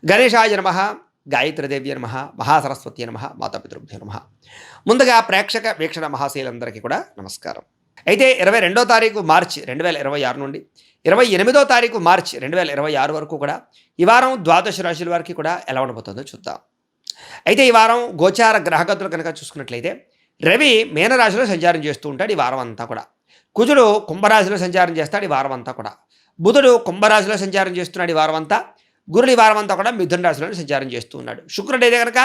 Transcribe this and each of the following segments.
గణేశాయ నమః, గాయత్రీదేవ్య నమః, మహాసరస్వతి నమః, మాతాపితృభ్యో నమః. ముందుగా ప్రేక్షక వీక్షణ మహాశీలందరికీ కూడా నమస్కారం. అయితే 22వ తారీఖు మార్చి 2026 నుండి 28వ తారీఖు మార్చి 2026 వరకు కూడా ఈ వారం ద్వాదశ రాశుల వారికి కూడా ఎలా ఉండబోతుందో చూద్దాం. అయితే ఈ వారం గోచార గ్రహగతులు కనుక చూసుకున్నట్లయితే రవి మీనరాశిలో సంచారం చేస్తూ ఉంటాడు ఈ వారం అంతా కూడా. కుజుడు కుంభరాశిలో సంచారం చేస్తాడు ఈ వారం అంతా కూడా. బుధుడు కుంభరాశిలో సంచారం చేస్తున్నాడు ఈ వారం అంతా. గురుడు ఈ వారం అంతా కూడా మిథున రాశిలో సంచారం చేస్తూ ఉన్నాడు. శుక్రుడు అయితే కనుక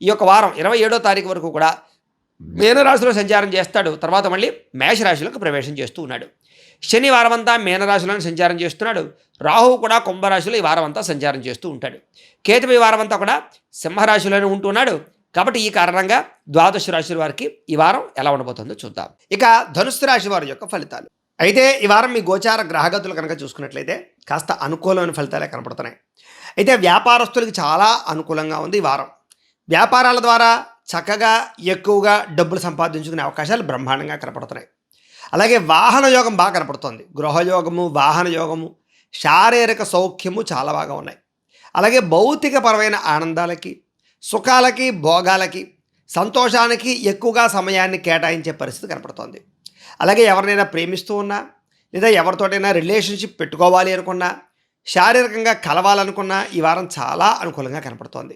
ఈ యొక్క వారం 27వ తారీఖు వరకు కూడా మీనరాశిలో సంచారం చేస్తాడు. తర్వాత మళ్ళీ మేషరాశిలోకి ప్రవేశం చేస్తూ ఉన్నాడు. శని వారం అంతా మీనరాశిలో సంచారం చేస్తున్నాడు. రాహువు కూడా కుంభరాశిలో ఈ వారం అంతా సంచారం చేస్తూ ఉంటాడు. కేతువు ఈ వారం అంతా కూడా సింహరాశిలోనే ఉంటున్నాడు. కాబట్టి ఈ కారణంగా ద్వాదశ రాశుల వారికి ఈ వారం ఎలా ఉండబోతుందో చూద్దాం. ఇక ధనుస్సు రాశి వారి యొక్క ఫలితాలు. అయితే ఈ వారం మీ గోచార గ్రహగతులు కనుక చూసుకున్నట్లయితే కాస్త అనుకూలమైన ఫలితాలే కనపడుతున్నాయి. అయితే వ్యాపారస్తులకి చాలా అనుకూలంగా ఉంది ఈ వారం. వ్యాపారాల ద్వారా చక్కగా ఎక్కువగా డబ్బులు సంపాదించుకునే అవకాశాలు బ్రహ్మాండంగా కనపడుతున్నాయి. అలాగే వాహన యోగం బాగా కనపడుతుంది. గృహయోగము, వాహన యోగము, శారీరక సౌఖ్యము చాలా బాగా ఉన్నాయి. అలాగే భౌతికపరమైన ఆనందాలకి, సుఖాలకి, భోగాలకి, సంతోషానికి ఎక్కువగా సమయాన్ని కేటాయించే పరిస్థితి కనపడుతోంది. అలాగే ఎవరినైనా ప్రేమిస్తూ ఉన్నా లేదా ఎవరితోటైనా రిలేషన్షిప్ పెట్టుకోవాలి అనుకున్నా, శారీరకంగా కలవాలనుకున్నా ఈ వారం చాలా అనుకూలంగా కనపడుతోంది.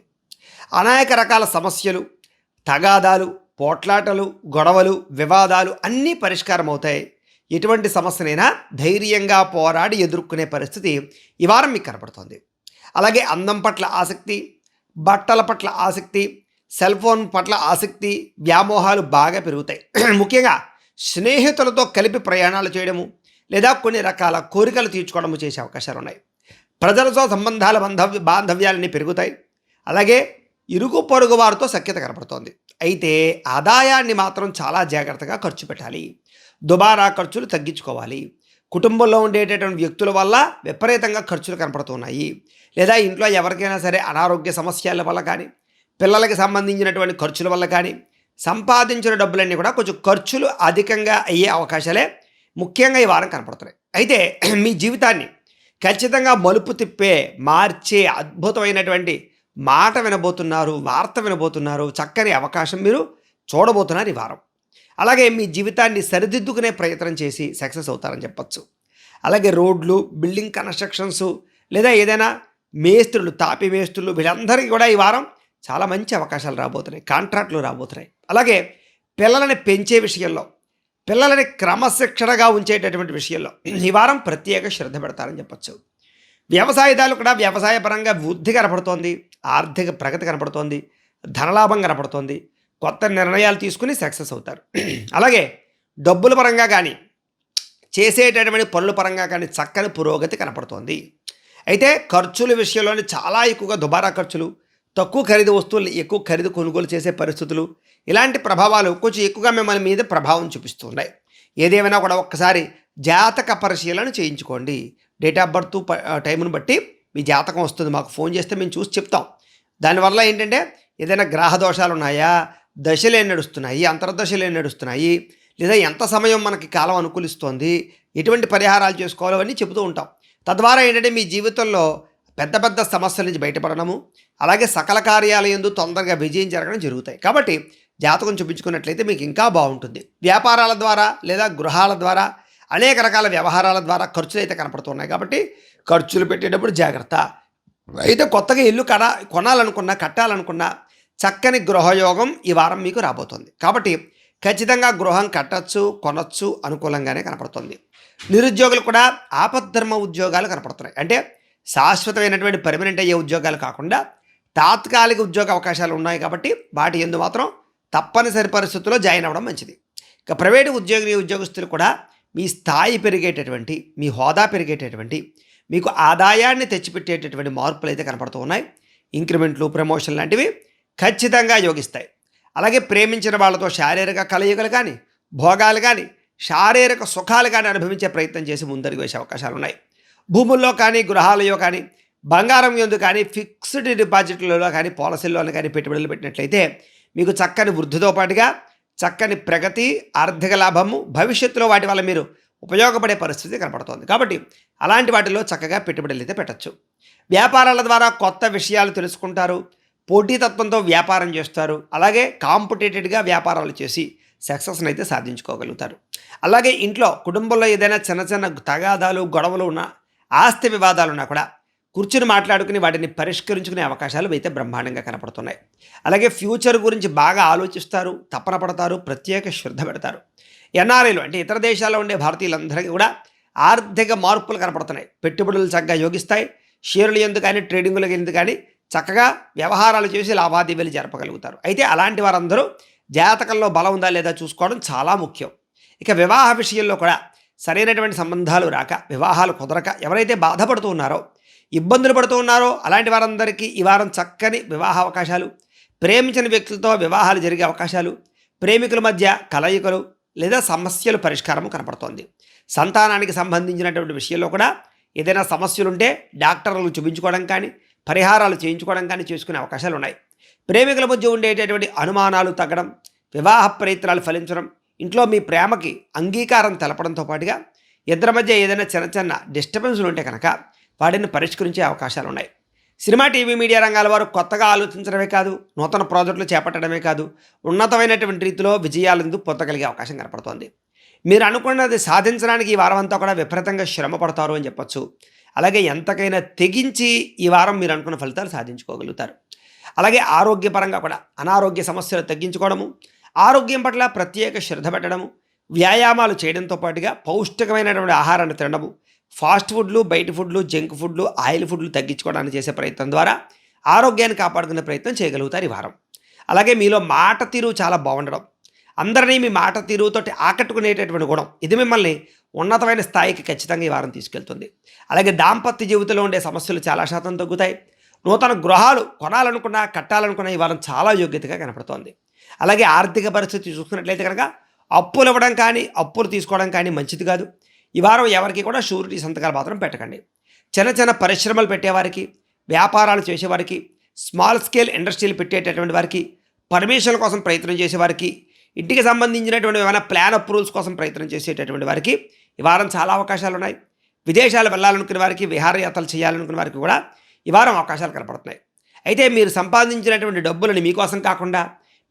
అనేక రకాల సమస్యలు, తగాదాలు, పోట్లాటలు, గొడవలు, వివాదాలు అన్నీ పరిష్కారం అవుతాయి. ఎటువంటి సమస్యనైనా ధైర్యంగా పోరాడి ఎదుర్కొనే పరిస్థితి ఈ వారం మీకు కనపడుతుంది. అలాగే అందం పట్ల ఆసక్తి, బట్టల పట్ల ఆసక్తి, సెల్ ఫోన్ పట్ల ఆసక్తి, వ్యామోహాలు బాగా పెరుగుతాయి. ముఖ్యంగా స్నేహితులతో కలిపి ప్రయాణాలు చేయడము లేదా కొన్ని రకాల కోరికలు తీర్చుకోవడము చేసే అవకాశాలు ఉన్నాయి. ప్రజలతో సంబంధాల బాంధవ్యాలన్నీ పెరుగుతాయి. అలాగే ఇరుగు పొరుగు వారితో సఖ్యత కనపడుతోంది. అయితే ఆదాయాన్ని మాత్రం చాలా జాగ్రత్తగా ఖర్చు పెట్టాలి. దుబారా ఖర్చులు తగ్గించుకోవాలి. కుటుంబంలో ఉండేటటువంటి వ్యక్తుల వల్ల విపరీతంగా ఖర్చులు కనపడుతున్నాయి. లేదా ఇంట్లో ఎవరికైనా సరే అనారోగ్య సమస్యల వల్ల కానీ, పిల్లలకి సంబంధించినటువంటి ఖర్చుల వల్ల కానీ సంపాదించిన డబ్బులన్నీ కూడా కొంచెం ఖర్చులు అధికంగా అయ్యే అవకాశాలే ముఖ్యంగా ఈ వారం కనపడుతున్నాయి. అయితే మీ జీవితాన్ని ఖచ్చితంగా మలుపు తిప్పే, మార్చే అద్భుతమైనటువంటి మాట వినబోతున్నారు, వార్త వినబోతున్నారు, చక్కని అవకాశం మీరు చూడబోతున్నారు ఈ వారం. అలాగే మీ జీవితాన్ని సరిదిద్దుకునే ప్రయత్నం చేసి సక్సెస్ అవుతారని చెప్పచ్చు. అలాగే రోడ్లు, బిల్డింగ్ కన్స్ట్రక్షన్స్ లేదా ఏదైనా మేస్త్రులు, తాపి మేస్త్రులు వీళ్ళందరికీ కూడా ఈ వారం చాలా మంచి అవకాశాలు రాబోతున్నాయి. కాంట్రాక్టులు రాబోతున్నాయి. అలాగే పిల్లలని పెంచే విషయంలో, పిల్లలని క్రమశిక్షణగా ఉంచేటటువంటి విషయంలో ఈ వారం ప్రత్యేక శ్రద్ధ పెడతారని చెప్పచ్చు. వ్యవసాయదారులు కూడా వ్యవసాయపరంగా వృద్ధి కనపడుతోంది, ఆర్థిక ప్రగతి కనపడుతోంది, ధనలాభం కనపడుతోంది. కొత్త నిర్ణయాలు తీసుకుని సక్సెస్ అవుతారు. అలాగే డబ్బుల పరంగా కానీ, చేసేటటువంటి పనుల పరంగా కానీ చక్కని పురోగతి కనపడుతోంది. అయితే ఖర్చుల విషయంలోనే చాలా ఎక్కువగా దుబారా ఖర్చులు, తక్కువ ఖరీదు వస్తువులు ఎక్కువ ఖరీదు కొనుగోలు చేసే పరిస్థితులు, ఇలాంటి ప్రభావాలు కొంచెం ఎక్కువగా మిమ్మల్ని మీద ప్రభావం చూపిస్తున్నాయి. ఏదేమైనా కూడా ఒక్కసారి జాతక పరిశీలన చేయించుకోండి. డేట్ ఆఫ్ బర్త్ టైంను బట్టి మీ జాతకం వస్తుంది. మాకు ఫోన్ చేస్తే మేము చూసి చెప్తాం. దానివల్ల ఏంటంటే ఏదైనా గ్రహ దోషాలు ఉన్నాయా, దశలు ఏం నడుస్తున్నాయి, అంతర్దశలు ఏం నడుస్తున్నాయి, లేదా ఎంత సమయం మనకి కాలం అనుకూలిస్తోంది, ఎటువంటి పరిహారాలు చేసుకోవాలో అవన్నీ చెబుతూ ఉంటాం. తద్వారా ఏంటంటే మీ జీవితంలో పెద్ద పెద్ద సమస్యల నుంచి బయటపడడము, అలాగే సకల కార్యాలయందు తొందరగా విజయం జరగడం జరుగుతాయి. కాబట్టి జాతకం చూపించుకున్నట్లయితే మీకు ఇంకా బాగుంటుంది. వ్యాపారాల ద్వారా లేదా గృహాల ద్వారా అనేక రకాల వ్యవహారాల ద్వారా ఖర్చులు అయితే కనపడుతున్నాయి. కాబట్టి ఖర్చులు పెట్టేటప్పుడు జాగ్రత్త. అయితే కొత్తగా ఇల్లు కొనాలనుకున్నా, కట్టాలనుకున్నా చక్కని గృహయోగం ఈ వారం మీకు రాబోతుంది. కాబట్టి ఖచ్చితంగా గృహం కట్టచ్చు, కొనచ్చు, అనుకూలంగానే కనపడుతుంది. నిరుద్యోగులు కూడా ఆపద్ధర్మ ఉద్యోగాలు కనపడుతున్నాయి. అంటే శాశ్వతమైనటువంటి పర్మనెంట్ అయ్యే ఉద్యోగాలు కాకుండా తాత్కాలిక ఉద్యోగ అవకాశాలు ఉన్నాయి. కాబట్టి వాటి యందు మాత్రం తప్పనిసరి పరిస్థితుల్లో జాయిన్ అవ్వడం మంచిది. ఇక ప్రైవేటు ఉద్యోగస్తులు కూడా మీ స్థాయి పెరిగేటటువంటి, మీ హోదా పెరిగేటటువంటి, మీకు ఆదాయాన్ని తెచ్చిపెట్టేటటువంటి మార్పులు అయితే కనపడుతూ ఉన్నాయి. ఇంక్రిమెంట్లు, ప్రమోషన్ లాంటివి ఖచ్చితంగా యోగిస్తాయి. అలాగే ప్రేమించిన వాళ్ళతో శారీరక కలయికలు కానీ, భోగాలు కానీ, శారీరక సుఖాలు కానీ అనుభవించే ప్రయత్నం చేసి ముందరికి వేసే అవకాశాలు ఉన్నాయి. భూముల్లో కానీ, గృహాలలో కానీ, బంగారం యందు కానీ, ఫిక్స్డ్ డిపాజిట్లలో కానీ, పాలసీల్లోనే కానీ పెట్టుబడులు పెట్టినట్లయితే మీకు చక్కని వృద్ధితో పాటుగా చక్కని ప్రగతి, ఆర్థిక లాభము, భవిష్యత్తులో వాటి వల్ల మీరు ఉపయోగపడే పరిస్థితి కనపడుతోంది. కాబట్టి అలాంటి వాటిలో చక్కగా పెట్టుబడులు అయితే పెట్టచ్చు. వ్యాపారాల ద్వారా కొత్త విషయాలు తెలుసుకుంటారు. పోటీతత్వంతో వ్యాపారం చేస్తారు. అలాగే కాంపిటేటెడ్గా వ్యాపారాలు చేసి సక్సెస్ని అయితే సాధించుకోగలుగుతారు. అలాగే ఇంట్లో కుటుంబంలో ఏదైనా చిన్న చిన్న తగాదాలు గొడవలు ఉన్నా, ఆస్తి వివాదాలు ఉన్నా కూడా కూర్చుని మాట్లాడుకుని వాటిని పరిష్కరించుకునే అవకాశాలు అయితే బ్రహ్మాండంగా కనపడుతున్నాయి. అలాగే ఫ్యూచర్ గురించి బాగా ఆలోచిస్తారు, తపన పడతారు, ప్రత్యేక శ్రద్ధ పెడతారు. ఎన్ఆర్ఐలు అంటే ఇతర దేశాల్లో ఉండే భారతీయులందరికీ కూడా ఆర్థిక మార్పులు కనపడుతున్నాయి. పెట్టుబడులు చక్కగా యోగిస్తాయి. షేర్లు ఎందుకు కానీ ట్రేడింగ్లకు ఎందుకు కానీ చక్కగా వ్యవహారాలు చేసి లావాదేవీలు జరపగలుగుతారు. అయితే అలాంటి వారందరూ జాతకంలో బలం ఉందా లేదా చూసుకోవడం చాలా ముఖ్యం. ఇక వివాహ విషయంలో కూడా సరైనటువంటి సంబంధాలు రాక, వివాహాలు కుదరక ఎవరైతే బాధపడుతూ ఉన్నారో, ఇబ్బందులు పడుతూ ఉన్నారో అలాంటి వారందరికీ ఈ వారం చక్కని వివాహ అవకాశాలు, ప్రేమించిన వ్యక్తులతో వివాహాలు జరిగే అవకాశాలు, ప్రేమికుల మధ్య కలయికలు లేదా సమస్యలు పరిష్కారం కనపడుతోంది. సంతానానికి సంబంధించినటువంటి విషయంలో కూడా ఏదైనా సమస్యలుంటే డాక్టర్లు చూపించుకోవడం కానీ, పరిహారాలు చేయించుకోవడం కానీ చేసుకునే అవకాశాలు ఉన్నాయి. ప్రేమికుల మధ్య ఉండేటటువంటి అనుమానాలు తగ్గడం, వివాహ ప్రయత్నాలు ఫలించడం, ఇంట్లో మీ ప్రేమకి అంగీకారం తెలపడంతో పాటుగా ఇద్దరి మధ్య ఏదైనా చిన్న చిన్న డిస్టర్బెన్స్లు ఉంటే కనుక వాటిని పరిష్కరించే అవకాశాలు ఉన్నాయి. సినిమా, టీవీ, మీడియా రంగాల వారు కొత్తగా ఆలోచించడమే కాదు, నూతన ప్రాజెక్టులు చేపట్టడమే కాదు, ఉన్నతమైనటువంటి రీతిలో విజయాలను పొందగలిగే అవకాశం కనపడుతోంది. మీరు అనుకున్నది సాధించడానికి ఈ వారం అంతా కూడా విపరీతంగా శ్రమ పడతారు అని చెప్పొచ్చు. అలాగే ఎంతకైనా తెగించి ఈ వారం మీరు అనుకున్న ఫలితాలు సాధించుకోగలుగుతారు. అలాగే ఆరోగ్యపరంగా కూడా అనారోగ్య సమస్యలు తగ్గించుకోవడము, ఆరోగ్యం పట్ల ప్రత్యేక శ్రద్ధ పెట్టడము, వ్యాయామాలు చేయడంతో పాటుగా పౌష్టికమైనటువంటి ఆహారాన్ని తినడము, ఫాస్ట్ ఫుడ్లు, బయట ఫుడ్లు, జంక్ ఫుడ్లు, ఆయిల్ ఫుడ్లు తగ్గించుకోవడానికి చేసే ప్రయత్నం ద్వారా ఆరోగ్యాన్ని కాపాడుకునే ప్రయత్నం చేయగలుగుతారు ఈ వారం. అలాగే మీలో మాట తీరు చాలా బాగుండడం, అందరినీ మీ మాట తీరుతోటి ఆకట్టుకునేటటువంటి గుణం, ఇది మిమ్మల్ని ఉన్నతమైన స్థాయికి ఖచ్చితంగా ఈ వారం తీసుకెళ్తుంది. అలాగే దాంపత్య జీవితంలో ఉండే సమస్యలు చాలా శాతం తగ్గుతాయి. నూతన గృహాలు కొనాలనుకున్నా, కట్టాలనుకున్నా ఈ వారం చాలా యోగ్యతగా కనపడుతోంది. అలాగే ఆర్థిక పరిస్థితి చూసుకున్నట్లయితే కనుక అప్పులు ఇవ్వడం కానీ, అప్పులు తీసుకోవడం కానీ మంచిది కాదు. ఈ వారం ఎవరికి కూడా షూరిటీ సంతకాలు మాత్రం పెట్టకండి. చిన్న చిన్న పరిశ్రమలు పెట్టేవారికి, వ్యాపారాలు చేసేవారికి, స్మాల్ స్కేల్ ఇండస్ట్రీలు పెట్టేటటువంటి వారికి, పర్మిషన్ల కోసం ప్రయత్నం చేసేవారికి, ఇంటికి సంబంధించినటువంటి ఏమైనా ప్లాన్ అప్రూవల్స్ కోసం ప్రయత్నం చేసేటటువంటి వారికి ఈ వారం చాలా అవకాశాలు ఉన్నాయి. విదేశాలు వెళ్ళాలనుకునే వారికి, విహారయాత్రలు చేయాలనుకునే వారికి కూడా ఈ వారం అవకాశాలు కనపడుతున్నాయి. అయితే మీరు సంపాదించినటువంటి డబ్బులని మీకోసం కాకుండా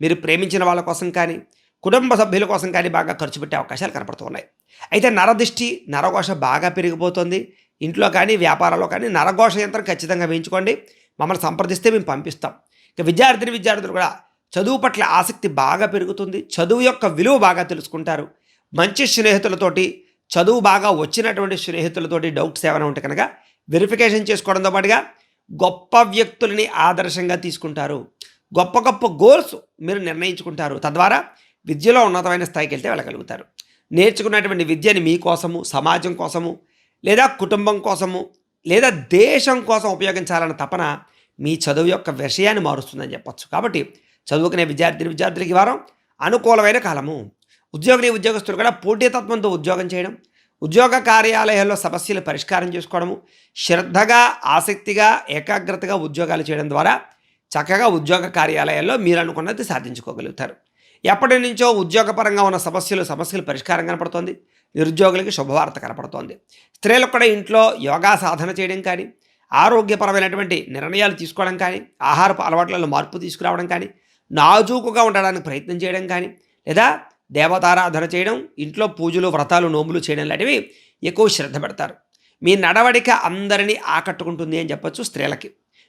మీరు ప్రేమించిన వాళ్ళ కోసం కానీ, కుటుంబ సభ్యుల కోసం కానీ బాగా ఖర్చు పెట్టే అవకాశాలు కనపడుతున్నాయి. అయితే నరదిష్టి, నరఘోష బాగా పెరిగిపోతుంది. ఇంట్లో కానీ, వ్యాపారంలో కానీ నరఘోష యంత్రం ఖచ్చితంగా వేయించుకోండి. మమ్మల్ని సంప్రదిస్తే మేము పంపిస్తాం. ఇక విద్యార్థులు కూడా చదువు పట్ల ఆసక్తి బాగా పెరుగుతుంది. చదువు యొక్క విలువ బాగా తెలుసుకుంటారు. మంచి స్నేహితులతోటి, చదువు బాగా వచ్చినటువంటి స్నేహితులతోటి డౌట్స్ ఏమైనా ఉంటే కనుక వెరిఫికేషన్ చేసుకోవడంతో పాటుగా గొప్ప వ్యక్తులని ఆదర్శంగా తీసుకుంటారు. గొప్ప గొప్ప గోల్స్ మీరు నిర్ణయించుకుంటారు. తద్వారా విద్యలో ఉన్నతమైన స్థాయికి వెళ్తే వెళ్ళగలుగుతారు. నేర్చుకున్నటువంటి విద్యని మీకోసము, సమాజం కోసము, లేదా కుటుంబం కోసము, లేదా దేశం కోసం ఉపయోగించాలన్న తపన మీ చదువు యొక్క విషయాన్ని మారుస్తుందని చెప్పచ్చు. కాబట్టి చదువుకునే విద్యార్థులకి వారం అనుకూలమైన కాలము. ఉద్యోగస్తులు కూడా పోటీతత్వంతో ఉద్యోగం చేయడం, ఉద్యోగ కార్యాలయాల్లో సమస్యలు పరిష్కారం చేసుకోవడము, శ్రద్ధగా, ఆసక్తిగా, ఏకాగ్రతగా ఉద్యోగాలు చేయడం ద్వారా చక్కగా ఉద్యోగ కార్యాలయాల్లో మీరు అనుకున్నది సాధించుకోగలుగుతారు. ఎప్పటి నుంచో ఉద్యోగపరంగా ఉన్న సమస్యలు పరిష్కారం కనపడుతోంది. నిరుద్యోగులకి శుభవార్త కనపడుతోంది. స్త్రీలకు కూడా ఇంట్లో యోగా సాధన చేయడం కానీ, ఆరోగ్యపరమైనటువంటి నిర్ణయాలు తీసుకోవడం కానీ, ఆహారపు అలవాట్లలో మార్పు తీసుకురావడం కానీ, నాజూకుగా ఉండడానికి ప్రయత్నం చేయడం కానీ, లేదా దేవతారాధన చేయడం, ఇంట్లో పూజలు, వ్రతాలు, నోములు చేయడం లాంటివి ఎక్కువ శ్రద్ధ పెడతారు. మీ నడవడిక అందరినీ ఆకట్టుకుంటుంది అని చెప్పొచ్చు. స్త్రీలకి,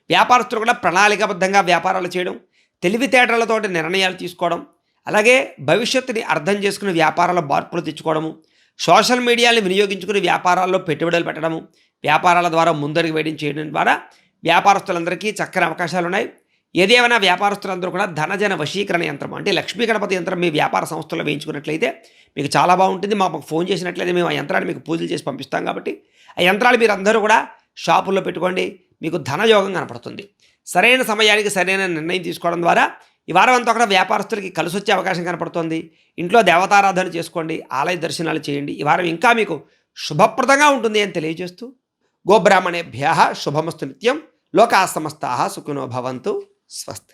వ్యాపారస్తులు కూడా ప్రణాళికాబద్ధంగా వ్యాపారాలు చేయడం, తెలివితేటలతోటి నిర్ణయాలు తీసుకోవడం, అలాగే భవిష్యత్తుని అర్థం చేసుకుని వ్యాపారాల్లో మార్పులు తెచ్చుకోవడము, సోషల్ మీడియాని వినియోగించుకుని వ్యాపారాల్లో పెట్టుబడులు పెట్టడము, వ్యాపారాల ద్వారా ముందడుగు వేయడం చేయడం ద్వారా వ్యాపారస్తులందరికీ చక్కని అవకాశాలు ఉన్నాయి. ఏదేమైనా వ్యాపారస్తులందరూ కూడా ధనజన వశీకరణ యంత్రం అంటే లక్ష్మీ గణపతి యంత్రం మీ వ్యాపార సంస్థలో వేయించుకున్నట్లయితే మీకు చాలా బాగుంటుంది. మాకు ఫోన్ చేసినట్లయితే మేము ఆ యంత్రాన్ని మీకు పూజలు చేసి పంపిస్తాం. కాబట్టి ఆ యంత్రాలు మీరు అందరూ కూడా షాపుల్లో పెట్టుకోండి. మీకు ధనయోగం కనపడుతుంది. సరైన సమయానికి సరైన నిర్ణయం తీసుకోవడం ద్వారా ఈ వారం అంతా కూడా వ్యాపారస్తులకి కలిసి వచ్చే అవకాశం కనపడుతుంది. ఇంట్లో దేవతారాధన చేసుకోండి, ఆలయ దర్శనాలు చేయండి. ఈ వారం ఇంకా మీకు శుభప్రదంగా ఉంటుంది అని తెలియజేస్తూ, గోబ్రాహ్మణేభ్యః శుభమస్తు నిత్యం. లోకా సమస్తాః సుఖినో భవంతు. స్వస్తి.